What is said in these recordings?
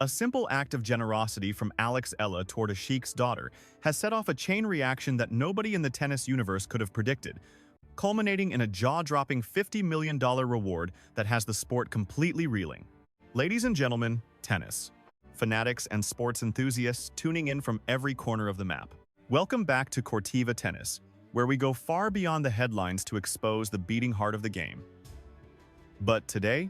A simple act of generosity from Alex Eala toward a Sheikh's daughter has set off a chain reaction that nobody in the tennis universe could have predicted, culminating in a jaw-dropping $50 million reward that has the sport completely reeling. Ladies and gentlemen, tennis. Fanatics and sports enthusiasts tuning in from every corner of the map. Welcome back to Cortiva Tennis, where we go far beyond the headlines to expose the beating heart of the game. But today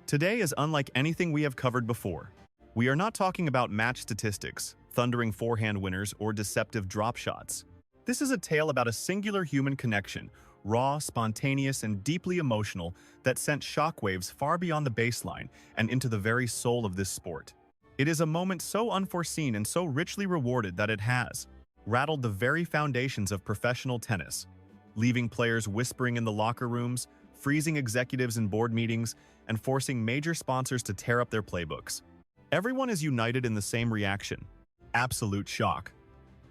is unlike anything we have covered before. We are not talking about match statistics, thundering forehand winners, or deceptive drop shots. This is a tale about a singular human connection, raw, spontaneous, and deeply emotional, that sent shockwaves far beyond the baseline and into the very soul of this sport. It is a moment so unforeseen and so richly rewarded that it has rattled the very foundations of professional tennis, leaving players whispering in the locker rooms, freezing executives in board meetings, and forcing major sponsors to tear up their playbooks. Everyone is united in the same reaction: absolute shock.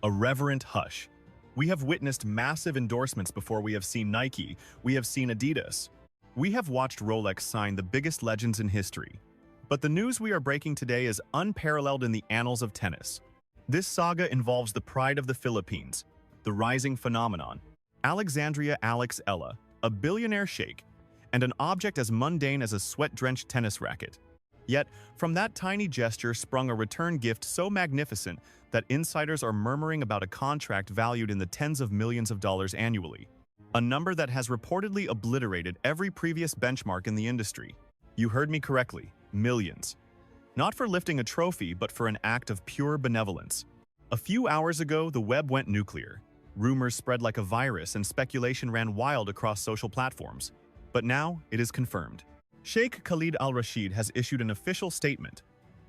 A reverent hush. We have witnessed massive endorsements before we have seen Nike, we have seen Adidas. We have watched Rolex sign the biggest legends in history. But the news we are breaking today is unparalleled in the annals of tennis. This saga involves the pride of the Philippines, the rising phenomenon, Alexandria Alex Eala, a billionaire sheikh, and an object as mundane as a sweat-drenched tennis racket. Yet, from that tiny gesture sprung a return gift so magnificent that insiders are murmuring about a contract valued in the tens of millions of dollars annually, a number that has reportedly obliterated every previous benchmark in the industry. You heard me correctly, millions. Not for lifting a trophy, but for an act of pure benevolence. A few hours ago, the web went nuclear. Rumors spread like a virus and speculation ran wild across social platforms. But now, it is confirmed. Sheikh Khalid Al Rashid has issued an official statement,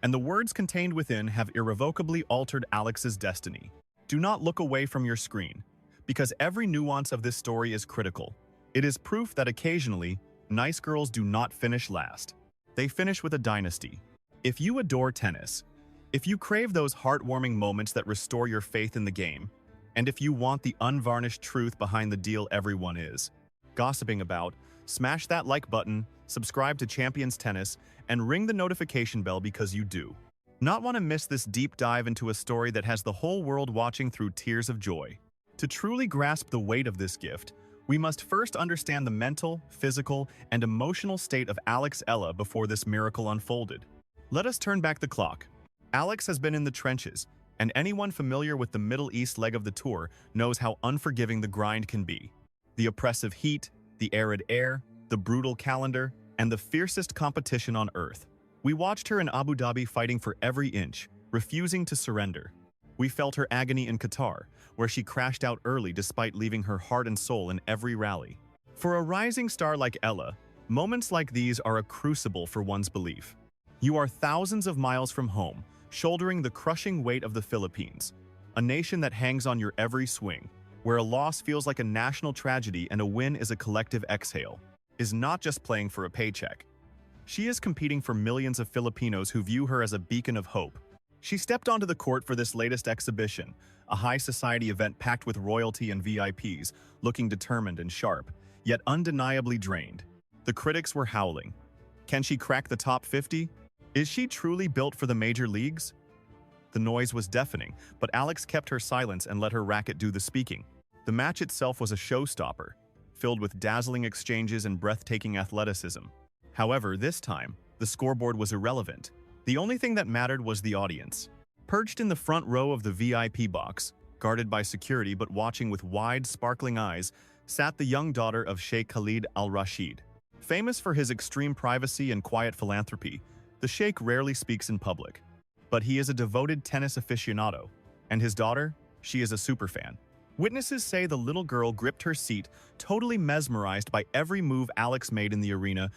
and the words contained within have irrevocably altered Alex's destiny. Do not look away from your screen, because every nuance of this story is critical. It is proof that occasionally, nice girls do not finish last. They finish with a dynasty. If you adore tennis, if you crave those heartwarming moments that restore your faith in the game, and if you want the unvarnished truth behind the deal everyone is gossiping about, smash that like button, subscribe to Champions Tennis, and ring the notification bell because you do not want to miss this deep dive into a story that has the whole world watching through tears of joy. To truly grasp the weight of this gift, we must first understand the mental, physical, and emotional state of Alex Eala before this miracle unfolded. Let us turn back the clock. Alex has been in the trenches, and anyone familiar with the Middle East leg of the tour knows how unforgiving the grind can be. The oppressive heat, the arid air, the brutal calendar, and the fiercest competition on earth. We watched her in Abu Dhabi fighting for every inch, refusing to surrender. We felt her agony in Qatar, where she crashed out early despite leaving her heart and soul in every rally. For a rising star like Eala, moments like these are a crucible for one's belief. You are thousands of miles from home, shouldering the crushing weight of the Philippines, a nation that hangs on your every swing, where a loss feels like a national tragedy and a win is a collective exhale, is not just playing for a paycheck. She is competing for millions of Filipinos who view her as a beacon of hope. She stepped onto the court for this latest exhibition, a high society event packed with royalty and VIPs, looking determined and sharp, yet undeniably drained. The critics were howling. Can she crack the top 50? Is she truly built for the major leagues? The noise was deafening, but Alex kept her silence and let her racket do the speaking. The match itself was a showstopper, filled with dazzling exchanges and breathtaking athleticism. However, this time, the scoreboard was irrelevant. The only thing that mattered was the audience. Perched in the front row of the VIP box, guarded by security but watching with wide, sparkling eyes, sat the young daughter of Sheikh Khalid Al Rashid. Famous for his extreme privacy and quiet philanthropy, the Sheikh rarely speaks in public. But he is a devoted tennis aficionado, and his daughter, she is a superfan. Witnesses say the little girl gripped her seat, totally mesmerized by every move Alex made in the arena,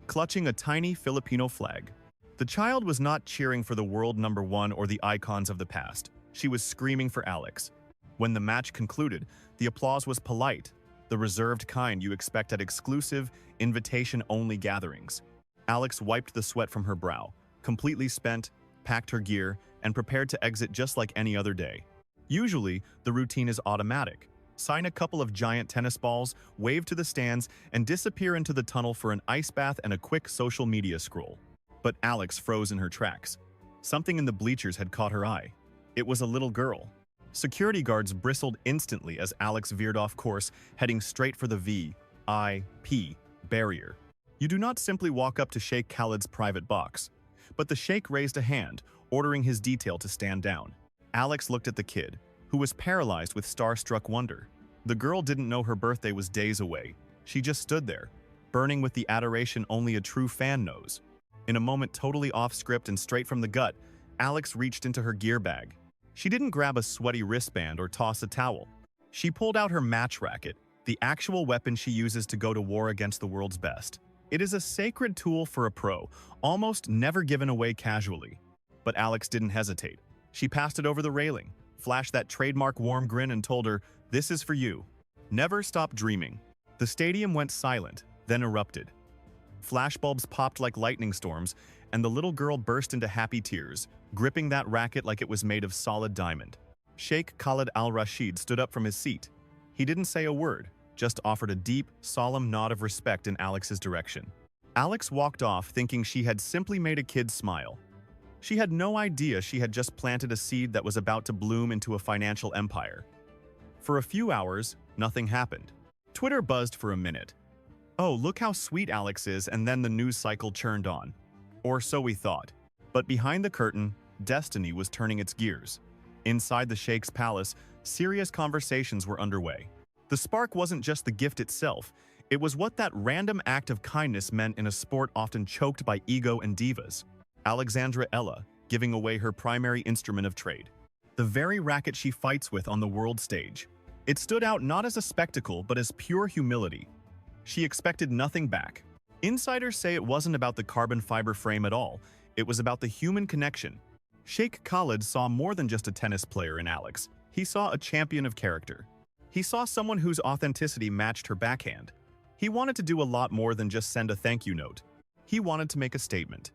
clutching a tiny Filipino flag. The child was not cheering for the world number one or the icons of the past. She was screaming for Alex. When the match concluded, the applause was polite, the reserved kind you expect at exclusive, invitation-only gatherings. Alex wiped the sweat from her brow, completely spent, packed her gear, and prepared to exit just like any other day. Usually, the routine is automatic. Sign a couple of giant tennis balls, wave to the stands, and disappear into the tunnel for an ice bath and a quick social media scroll. But Alex froze in her tracks. Something in the bleachers had caught her eye. It was a little girl. Security guards bristled instantly as Alex veered off course, heading straight for the VIP barrier. You do not simply walk up to Sheikh Khalid's private box. But the Sheikh raised a hand, ordering his detail to stand down. Alex looked at the kid, who was paralyzed with starstruck wonder. The girl didn't know her birthday was days away. She just stood there, burning with the adoration only a true fan knows. In a moment totally off script and straight from the gut, Alex reached into her gear bag. She didn't grab a sweaty wristband or toss a towel. She pulled out her match racket, the actual weapon she uses to go to war against the world's best. It is a sacred tool for a pro, almost never given away casually. But Alex didn't hesitate. She passed it over the railing, flashed that trademark warm grin and told her, "This is for you. Never stop dreaming." The stadium went silent, then erupted. Flashbulbs popped like lightning storms, and the little girl burst into happy tears, gripping that racket like it was made of solid diamond. Sheikh Khalid al-Rashid stood up from his seat. He didn't say a word, just offered a deep, solemn nod of respect in Alex's direction. Alex walked off thinking she had simply made a kid smile. She had no idea she had just planted a seed that was about to bloom into a financial empire. For a few hours, nothing happened. Twitter buzzed for a minute. "Oh, look how sweet Alex is," and then the news cycle churned on. Or so we thought. But behind the curtain, destiny was turning its gears. Inside the Sheikh's palace, serious conversations were underway. The spark wasn't just the gift itself, it was what that random act of kindness meant in a sport often choked by ego and divas. Eala giving away her primary instrument of trade. The very racket she fights with on the world stage. It stood out not as a spectacle, but as pure humility. She expected nothing back. Insiders say it wasn't about the carbon fiber frame at all, it was about the human connection. Sheikh Khalid saw more than just a tennis player in Alex. He saw a champion of character. He saw someone whose authenticity matched her backhand. He wanted to do a lot more than just send a thank you note. He wanted to make a statement.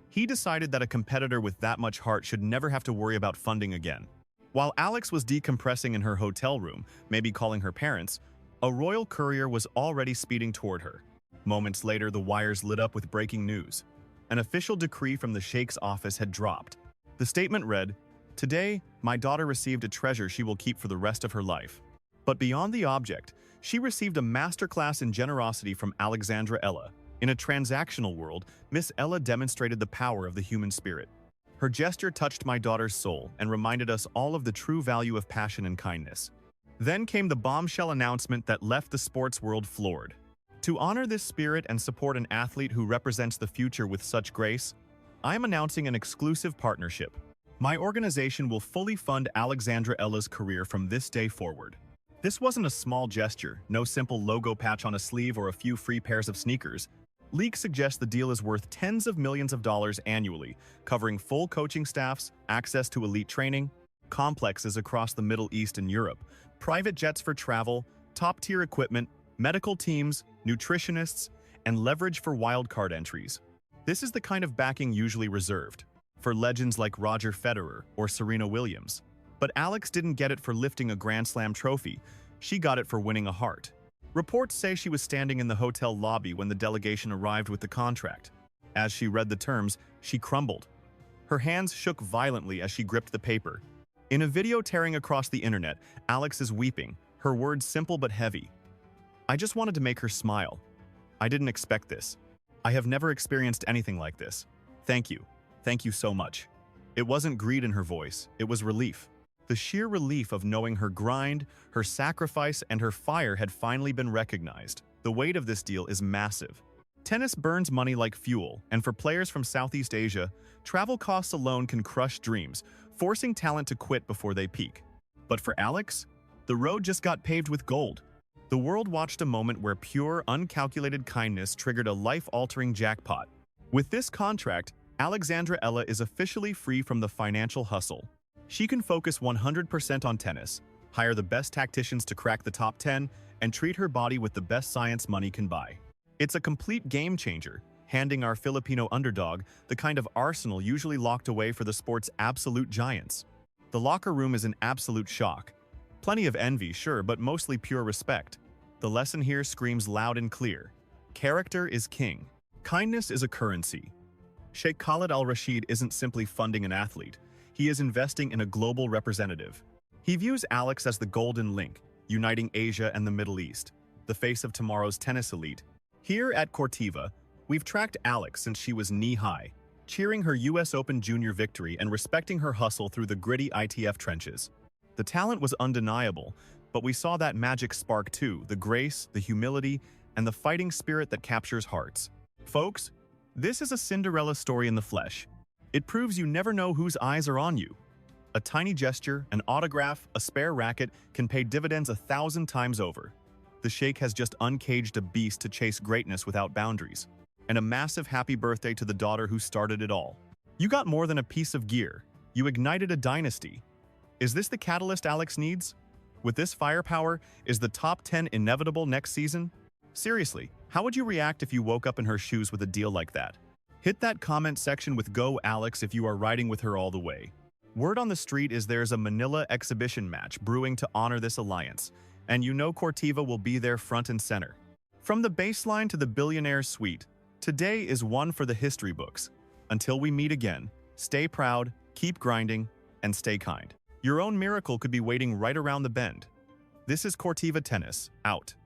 He decided that a competitor with that much heart should never have to worry about funding again. While Alex was decompressing in her hotel room, maybe calling her parents, a royal courier was already speeding toward her. Moments later, the wires lit up with breaking news. An official decree from the Sheikh's office had dropped. The statement read, "Today, my daughter received a treasure she will keep for the rest of her life." But beyond the object, she received a masterclass in generosity from Eala. In a transactional world, Miss Eala demonstrated the power of the human spirit. Her gesture touched my daughter's soul and reminded us all of the true value of passion and kindness. Then came the bombshell announcement that left the sports world floored. To honor this spirit and support an athlete who represents the future with such grace, I am announcing an exclusive partnership. My organization will fully fund Eala's career from this day forward. This wasn't a small gesture, no simple logo patch on a sleeve or a few free pairs of sneakers. Leaks suggest the deal is worth tens of millions of dollars annually, covering full coaching staffs, access to elite training, complexes across the Middle East and Europe, private jets for travel, top-tier equipment, medical teams, nutritionists, and leverage for wildcard entries. This is the kind of backing usually reserved for legends like Roger Federer or Serena Williams. But Alex didn't get it for lifting a Grand Slam trophy, she got it for winning a heart. Reports say she was standing in the hotel lobby when the delegation arrived with the contract. As she read the terms, she crumbled. Her hands shook violently as she gripped the paper. In a video tearing across the internet, Alex is weeping, her words simple but heavy. "I just wanted to make her smile. I didn't expect this. I have never experienced anything like this. Thank you. Thank you so much." It wasn't greed in her voice, it was relief. The sheer relief of knowing her grind, her sacrifice, and her fire had finally been recognized. The weight of this deal is massive. Tennis burns money like fuel, and for players from Southeast Asia, travel costs alone can crush dreams, forcing talent to quit before they peak. But for Alex, the road just got paved with gold. The world watched a moment where pure, uncalculated kindness triggered a life-altering jackpot. With this contract, Eala is officially free from the financial hustle. She can focus 100% on tennis, hire the best tacticians to crack the top 10, and treat her body with the best science money can buy. It's a complete game changer, handing our Filipino underdog the kind of arsenal usually locked away for the sport's absolute giants. The locker room is in absolute shock. Plenty of envy, sure, but mostly pure respect. The lesson here screams loud and clear. Character is king. Kindness is a currency. Sheikh Khalid al-Rashid isn't simply funding an athlete. He is investing in a global representative. He views Alex as the golden link, uniting Asia and the Middle East, the face of tomorrow's tennis elite. Here at Cortiva, we've tracked Alex since she was knee-high, cheering her US Open Junior victory and respecting her hustle through the gritty ITF trenches. The talent was undeniable, but we saw that magic spark too, the grace, the humility, and the fighting spirit that captures hearts. Folks, this is a Cinderella story in the flesh. It proves you never know whose eyes are on you. A tiny gesture, an autograph, a spare racket can pay dividends 1,000 times over. The Sheikh has just uncaged a beast to chase greatness without boundaries. And a massive happy birthday to the daughter who started it all. You got more than a piece of gear. You ignited a dynasty. Is this the catalyst Alex needs? With this firepower, is the top 10 inevitable next season? Seriously, how would you react if you woke up in her shoes with a deal like that? Hit that comment section with "Go Alex" if you are riding with her all the way. Word on the street is there's a Manila exhibition match brewing to honor this alliance, and you know Cortiva will be there front and center. From the baseline to the billionaire's suite, today is one for the history books. Until we meet again, stay proud, keep grinding, and stay kind. Your own miracle could be waiting right around the bend. This is Cortiva Tennis, out.